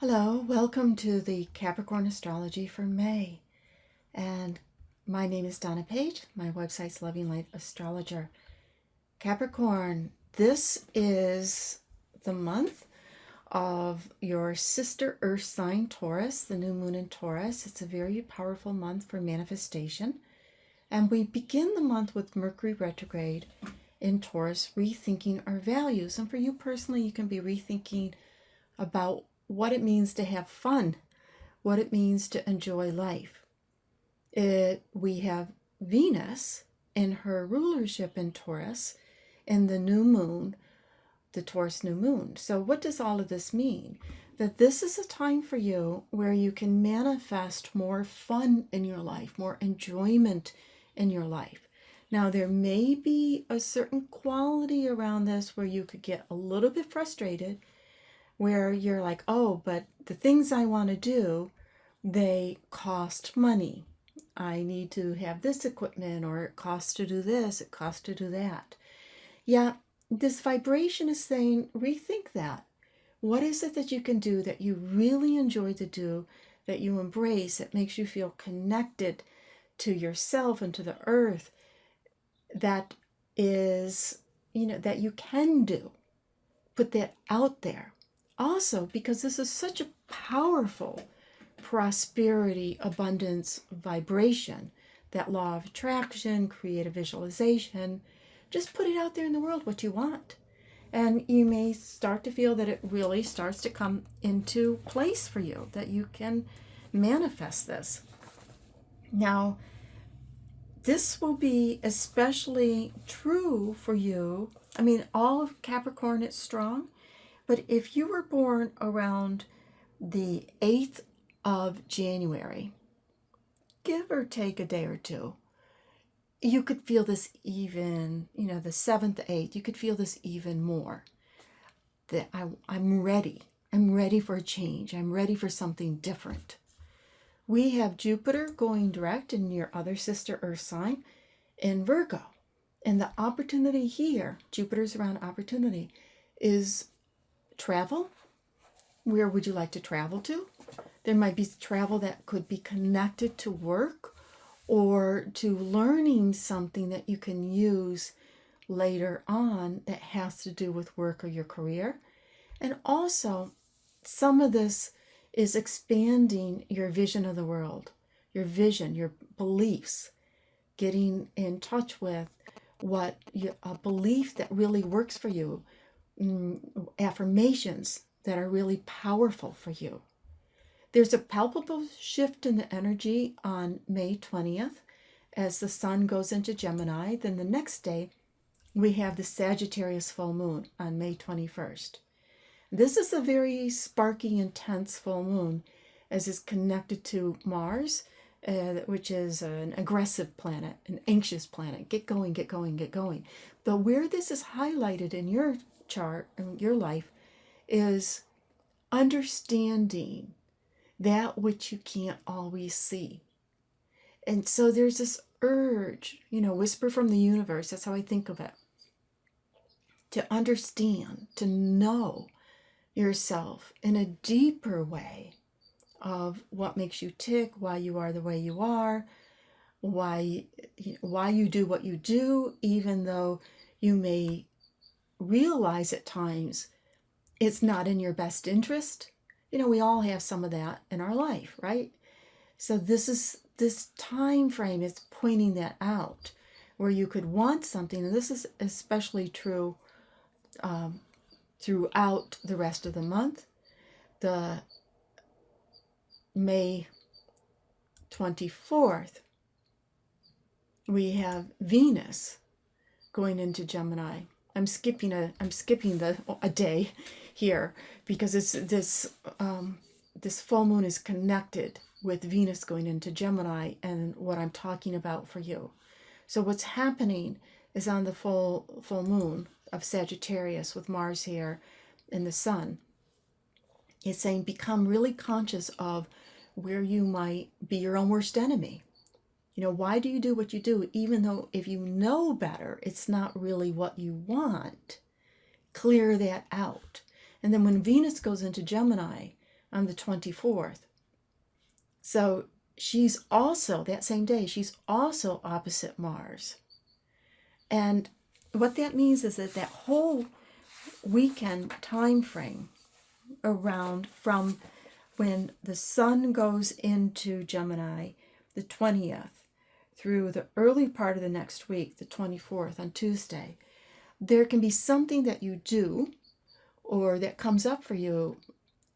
Hello, welcome to the Capricorn Astrology for May. And my name is Donna Page. My website's Loving Light Astrologer. Capricorn, this is the month of your sister Earth sign, Taurus, the new moon in Taurus. It's a very powerful month for manifestation. And we begin the month with Mercury retrograde in Taurus, rethinking our values. And for you personally, you can be rethinking about what it means to have fun, what it means to enjoy life. We have Venus in her rulership in Taurus in the new moon, the Taurus new moon. So what does all of this mean? That this is a time for you where you can manifest more fun in your life, more enjoyment in your life. Now, there may be a certain quality around this where you could get a little bit frustrated, where you're like, oh, but the things I want to do, they cost money. I need to have this equipment, or it costs to do this, it costs to do that. Yeah, this vibration is saying, rethink that. What is it that you can do that you really enjoy to do, that you embrace, that makes you feel connected to yourself and to the earth, that is, that you can do. Put that out there. Also, because this is such a powerful prosperity, abundance vibration, that law of attraction, create a visualization, just put it out there in the world what you want. And you may start to feel that it really starts to come into place for you, that you can manifest this. Now, this will be especially true for you. I mean, all of Capricorn is strong. But if you were born around the 8th of January, give or take a day or two, you could feel this even, the 7th, 8th, you could feel this even more. That I'm ready. I'm ready for a change. I'm ready for something different. We have Jupiter going direct in your other sister Earth sign in Virgo. And the opportunity here, Jupiter's around opportunity, is travel. Where would you like to travel to? There might be travel that could be connected to work or to learning something that you can use later on that has to do with work or your career. And also, some of this is expanding your vision of the world, your vision, your beliefs, getting in touch with a belief that really works for you, affirmations that are really powerful for you. There's a palpable shift in the energy on May 20th as the sun goes into Gemini. Then the next day, we have the Sagittarius full moon on May 21st. This is a very sparky, intense full moon, as it's connected to Mars, which is an aggressive planet, an anxious planet. Get going, get going, get going. But where this is highlighted in your chart in your life is understanding that which you can't always see. And so there's this urge, whisper from the universe, that's how I think of it, to understand, to know yourself in a deeper way of what makes you tick, why you are the way you are, why you do what you do, even though you may realize at times it's not in your best interest. We all have some of that in our life, right? So this time frame is pointing that out, where you could want something, and this is especially true throughout the rest of the month. The May 24th, we have Venus going into Gemini. I'm skipping a day here because it's this full moon is connected with Venus going into Gemini and what I'm talking about for you. So what's happening is on the full moon of Sagittarius with Mars here and the Sun, it's saying become really conscious of where you might be your own worst enemy. Why do you do what you do, even though if you know better, it's not really what you want? Clear that out. And then when Venus goes into Gemini, on the 24th. So she's also, that same day, she's also opposite Mars. And what that means is that that whole weekend time frame around from when the sun goes into Gemini, the 20th, through the early part of the next week, the 24th on Tuesday, there can be something that you do or that comes up for you,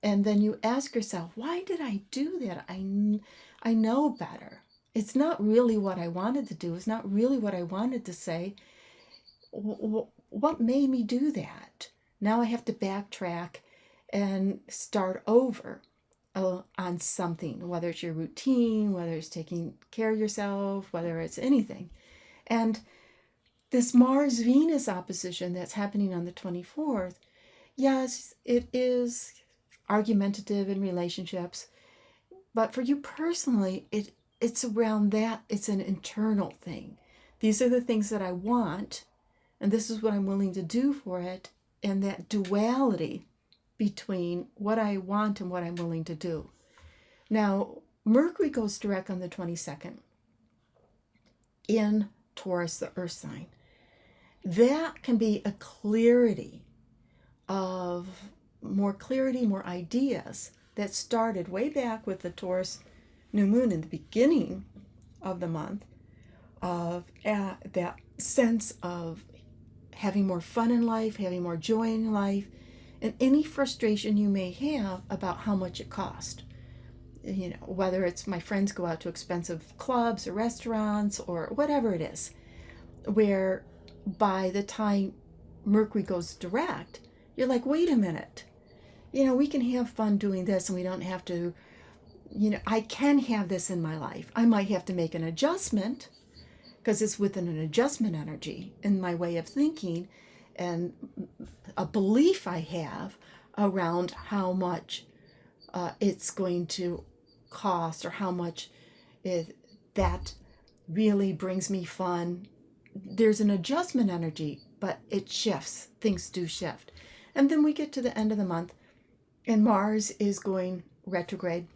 and then you ask yourself, why did I do that? I know better. It's not really what I wanted to do. It's not really what I wanted to say. What made me do that? Now I have to backtrack and start over on something, whether it's your routine, whether it's taking care of yourself, whether it's anything. And this Mars-Venus opposition that's happening on the 24th, yes, it is argumentative in relationships, but for you personally, it's around that. It's an internal thing. These are the things that I want, and this is what I'm willing to do for it, and that duality between what I want and what I'm willing to do. Now, Mercury goes direct on the 22nd in Taurus, the earth sign. That can be a clarity, more ideas that started way back with the Taurus new moon in the beginning of the month, of that sense of having more fun in life, having more joy in life, and any frustration you may have about how much it cost. You know, whether it's my friends go out to expensive clubs or restaurants or whatever it is, where by the time Mercury goes direct, you're like, wait a minute, you know, we can have fun doing this and we don't have to, you know, I can have this in my life. I might have to make an adjustment because it's within an adjustment energy in my way of thinking and a belief I have around how much it's going to cost or how much that really brings me fun. There's an adjustment energy, but it shifts. Things do shift. And then we get to the end of the month, and Mars is going retrograde,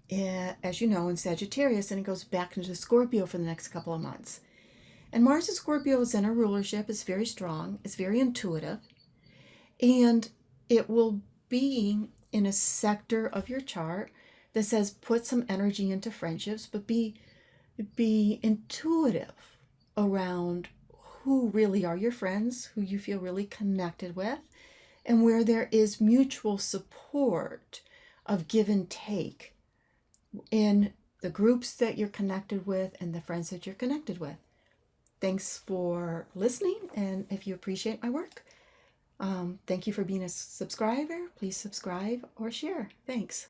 as you know, in Sagittarius, and it goes back into Scorpio for the next couple of months. And Mars in Scorpio is in a rulership. It's very strong. It's very intuitive. And it will be in a sector of your chart that says put some energy into friendships, but be intuitive around who really are your friends, who you feel really connected with, and where there is mutual support of give and take in the groups that you're connected with and the friends that you're connected with. Thanks for listening, and if you appreciate my work, thank you for being a subscriber. Please subscribe or share. Thanks.